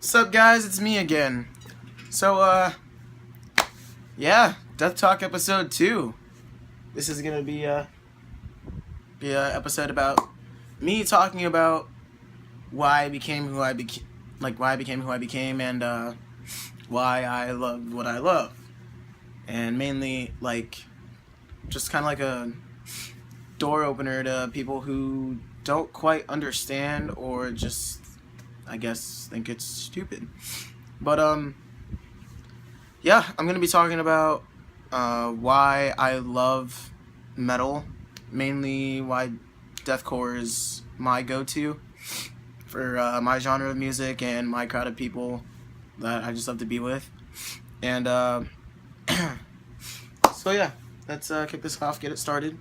What's up, guys? It's me again. So, yeah, DeathTalk episode 2. This is gonna be a episode about me talking about why I became who I became, and why I love what I love, and mainly just kind of like a door opener to people who don't quite understand or just, I guess, think it's stupid. But yeah, I'm gonna be talking about why I love metal, mainly why deathcore is my go-to for my genre of music and my crowd of people that I just love to be with. And so yeah, let's kick this off, get it started.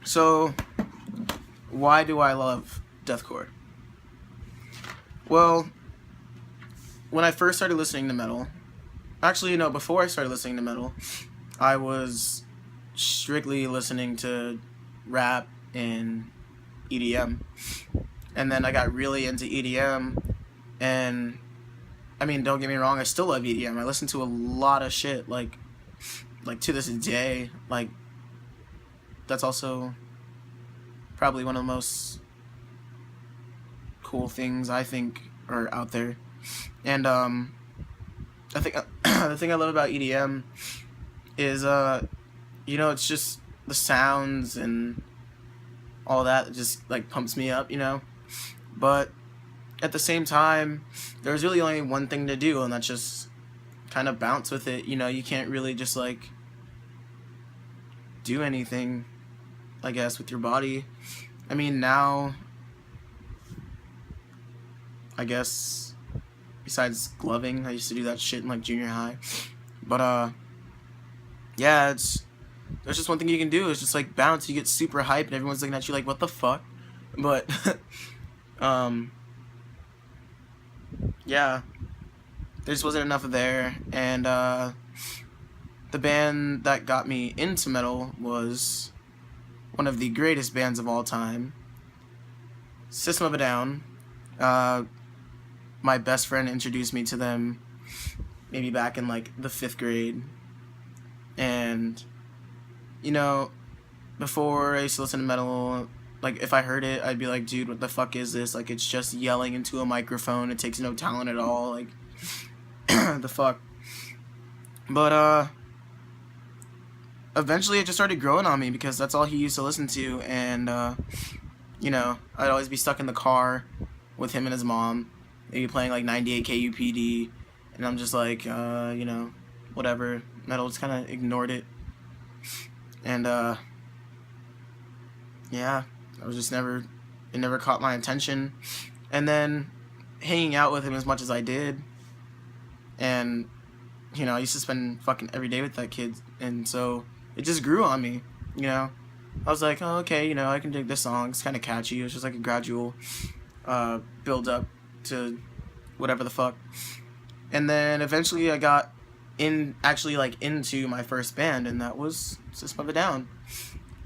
So, why do I love deathcore? Well, when I first started listening to metal, before I started listening to metal, I was strictly listening to rap and EDM. And then I got really into EDM, and I mean, don't get me wrong, I still love EDM. I listen to a lot of shit, like to this day. Like, that's also probably one of the most cool things I think are out there. And I think the thing I love about EDM is it's just the sounds and all that just like pumps me up, But at the same time, there's really only one thing to do, and that's just kind of bounce with it. You can't really just like do anything, I guess, with your body. I mean, now, I guess, besides gloving, I used to do that shit in like junior high. But yeah, there's just one thing you can do. It's just like bounce. You get super hyped, and everyone's looking at you like, what the fuck? But yeah, there just wasn't enough there. And the band that got me into metal was one of the greatest bands of all time, System of a Down. My best friend introduced me to them maybe back in like the 5th grade. And before I used to listen to metal, like if I heard it, I'd be like, dude, what the fuck is this? Like, it's just yelling into a microphone. It takes no talent at all. Like, the fuck. But eventually it just started growing on me because that's all he used to listen to. And I'd always be stuck in the car with him and his mom, maybe playing like 98 KUPD, and I'm just like, whatever. Metal just kind of ignored it. And yeah, it never caught my attention. And then hanging out with him as much as I did, and I used to spend fucking every day with that kid, and so it just grew on me. I was like, oh, okay, I can dig this song. It's kind of catchy. It was just like a gradual build up to whatever the fuck. And then eventually I got into my first band, and that was System of a Down.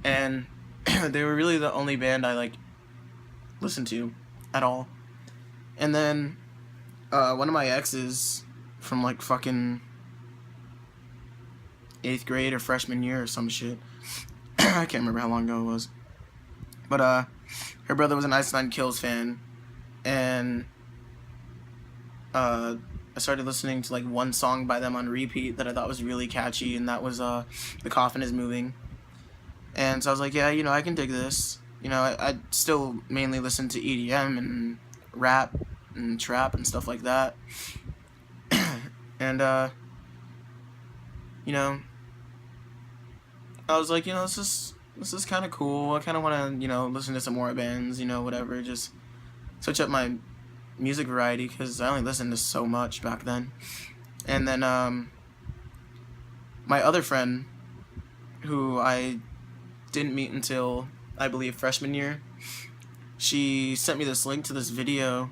And they were really the only band I listened to at all. And then one of my exes from like fucking 8th grade or freshman year or some shit, I can't remember how long ago it was, but her brother was an Ice Nine Kills fan, and I started listening to like one song by them on repeat that I thought was really catchy, and that was The Coffin Is Moving. And so I was like, yeah, I can dig this. I still mainly listen to EDM and rap and trap and stuff like that. And I was like, this is kind of cool. I kind of want to, listen to some more bands, whatever, just switch up my music variety, because I only listened to so much back then. And then my other friend, who I didn't meet until, I believe, freshman year, she sent me this link to this video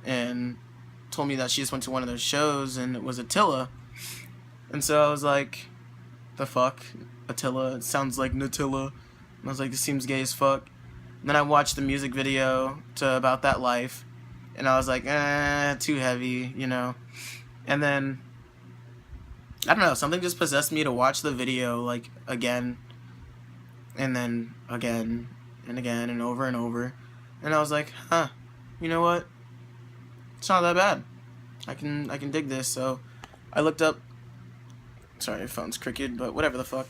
and told me that she just went to one of their shows, and it was Attila. And so I was like, the fuck? Attila? It sounds like Nutella. And I was like, this seems gay as fuck. And then I watched the music video to About That Life, and I was like, too heavy, you know. And then I don't know, something just possessed me to watch the video like again, and then again and again and over, and I was like, huh, you know what? It's not that bad. I can dig this. So I looked up. Sorry, your phone's crooked, but whatever the fuck.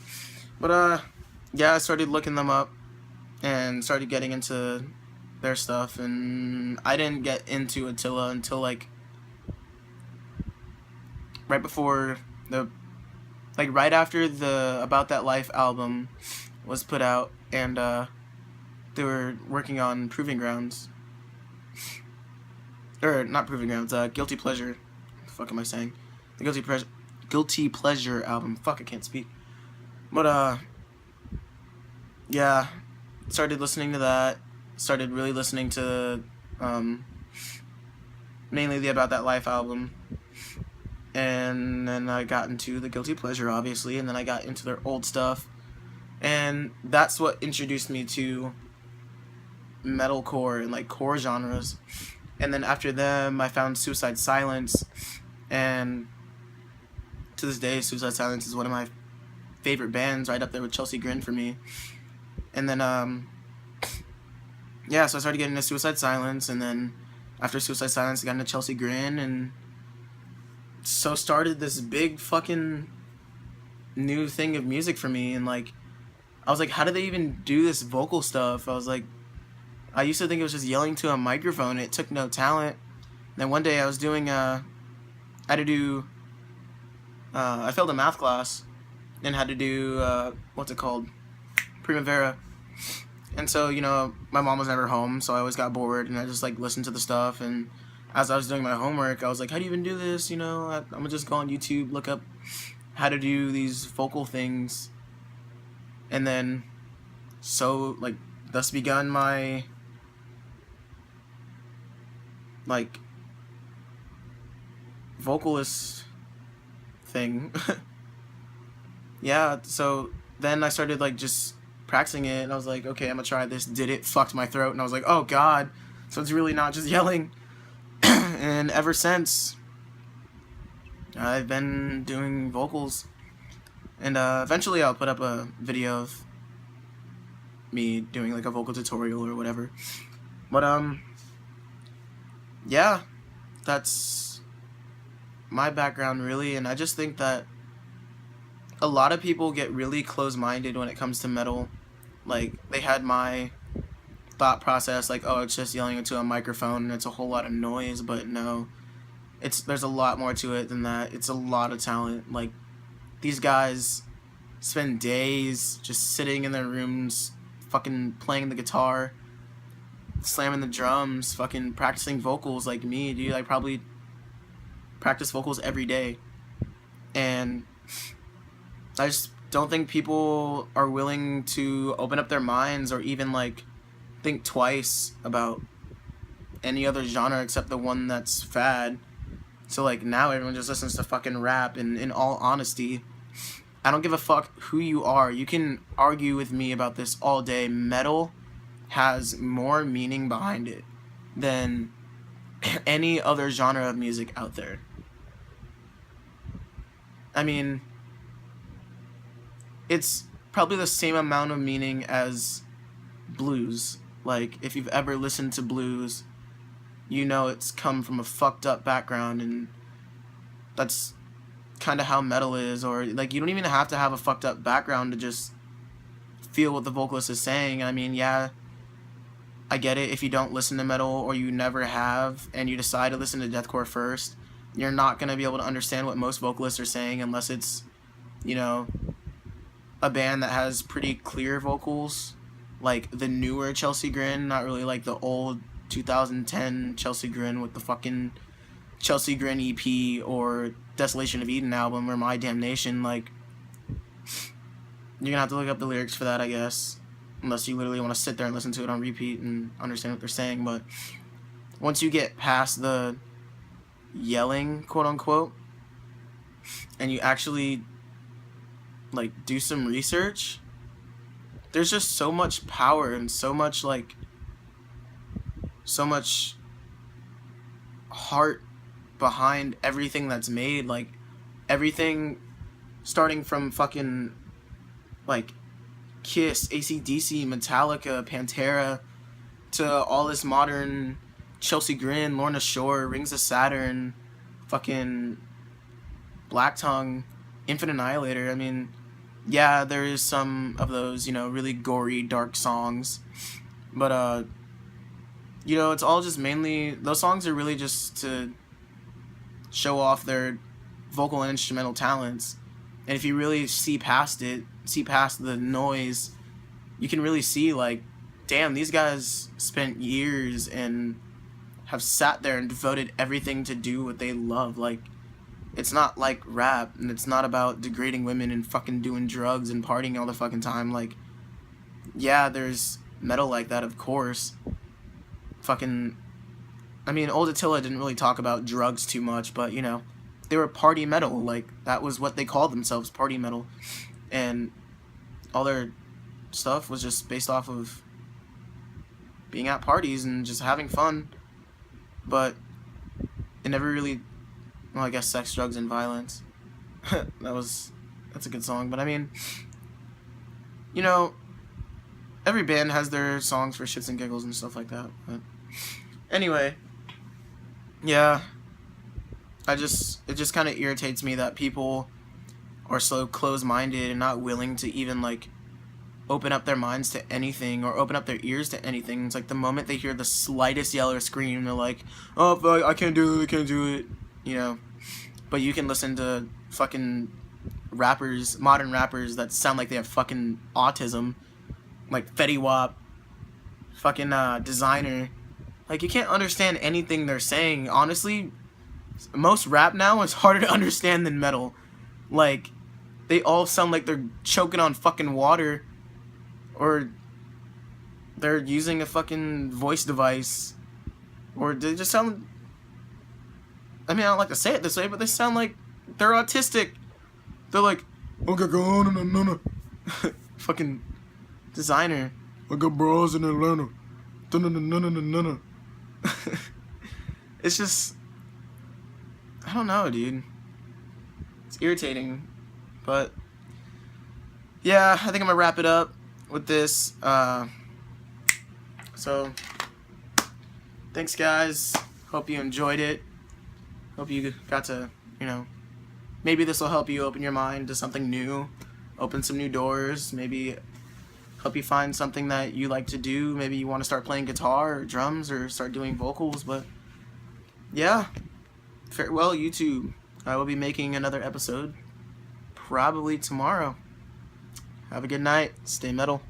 But yeah, I started looking them up and started getting into their stuff, and I didn't get into Attila until like right before the right after the About That Life album was put out, and they were working on Proving Grounds. Or not Proving Grounds, Guilty Pleasure. What the fuck am I saying? The Guilty Pleasure album. Fuck, I can't speak. But yeah, started listening to that. Started really listening to mainly the About That Life album. And then I got into the Guilty Pleasure, obviously, and then I got into their old stuff. And that's what introduced me to metalcore and like core genres. And then after them, I found Suicide Silence, and to this day, Suicide Silence is one of my favorite bands, right up there with Chelsea Grin for me. And then yeah, so I started getting into Suicide Silence, and then after Suicide Silence, I got into Chelsea Grin, and so started this big fucking new thing of music for me. And like, I was like, how do they even do this vocal stuff? I was like, I used to think it was just yelling to a microphone. It took no talent. Then one day I was doing I had to do I failed a math class and had to do what's it called, Primavera. And so, you know, my mom was never home, so I always got bored, and I just like listened to the stuff. And as I was doing my homework, I was like, how do you even do this? You know, I'm gonna just go on YouTube, look up how to do these vocal things, and then so like thus begun my like vocalist thing. Yeah, so then I started like just practicing it, and I was like, okay, I'm gonna try this. Did it, fucked my throat, and I was like, oh god, so it's really not just yelling. And ever since, I've been doing vocals, and eventually I'll put up a video of me doing like a vocal tutorial or whatever. But yeah, that's my background really, and I just think that a lot of people get really close-minded when it comes to metal. Like, they had my thought process, like, oh, it's just yelling into a microphone and it's a whole lot of noise, but no, there's a lot more to it than that. It's a lot of talent. Like, these guys spend days just sitting in their rooms, fucking playing the guitar, slamming the drums, fucking practicing vocals like me, dude. I probably practice vocals every day. And I just don't think people are willing to open up their minds or even like think twice about any other genre except the one that's fad. So like now everyone just listens to fucking rap, and in all honesty, I don't give a fuck who you are. You can argue with me about this all day. Metal has more meaning behind it than any other genre of music out there. I mean, it's probably the same amount of meaning as blues. Like, if you've ever listened to blues, you know it's come from a fucked up background, and that's kind of how metal is. Or like, you don't even have to have a fucked up background to just feel what the vocalist is saying. I mean, yeah, I get it. If you don't listen to metal, or you never have, and you decide to listen to deathcore first, you're not going to be able to understand what most vocalists are saying unless it's, you know, a band that has pretty clear vocals, like the newer Chelsea Grin, not really like the old 2010 Chelsea Grin with the fucking Chelsea Grin EP or Desolation of Eden album or My Damnation. Like, you're gonna have to look up the lyrics for that, I guess, unless you literally want to sit there and listen to it on repeat and understand what they're saying. But once you get past the yelling, quote unquote, and you actually like do some research, there's just so much power and so much heart behind everything that's made. Like, everything starting from fucking, like, Kiss, AC/DC, Metallica, Pantera, to all this modern Chelsea Grin, Lorna Shore, Rings of Saturn, fucking Black Tongue, Infinite Annihilator. I mean, yeah, there is some of those, you know, really gory, dark songs, but, you know, it's all just mainly, those songs are really just to show off their vocal and instrumental talents. And if you really see past it, see past the noise, you can really see, like, damn, these guys spent years and have sat there and devoted everything to do what they love. Like, it's not like rap, and it's not about degrading women and fucking doing drugs and partying all the fucking time. Like, yeah, there's metal like that, of course. Fucking, I mean, Old Attila didn't really talk about drugs too much, but, you know, they were party metal. Like, that was what they called themselves, party metal. And all their stuff was just based off of being at parties and just having fun. But it never really, well, I guess Sex, Drugs, and Violence. That's a good song. But I mean, you know, every band has their songs for shits and giggles and stuff like that. But anyway, yeah, it just kind of irritates me that people are so close-minded and not willing to even, like, open up their minds to anything or open up their ears to anything. It's like the moment they hear the slightest yell or scream, they're like, oh, I can't do it, I can't do it, you know. But you can listen to fucking rappers, modern rappers that sound like they have fucking autism, like Fetty Wap, fucking Designer. Like, you can't understand anything they're saying. Honestly, most rap now is harder to understand than metal. Like, they all sound like they're choking on fucking water, or they're using a fucking voice device, or they just sound, I mean, I don't like to say it this way, but they sound like they're autistic. They're like, okay, go on, no. Fucking Designer. I got bras in Atlanta. No. It's just, I don't know, dude. It's irritating. But yeah, I think I'm gonna wrap it up with this. So thanks, guys. Hope you enjoyed it. Hope you got to, you know, maybe this will help you open your mind to something new, open some new doors, maybe help you find something that you like to do. Maybe you want to start playing guitar or drums or start doing vocals. But yeah, farewell, YouTube. I will be making another episode probably tomorrow. Have a good night. Stay metal.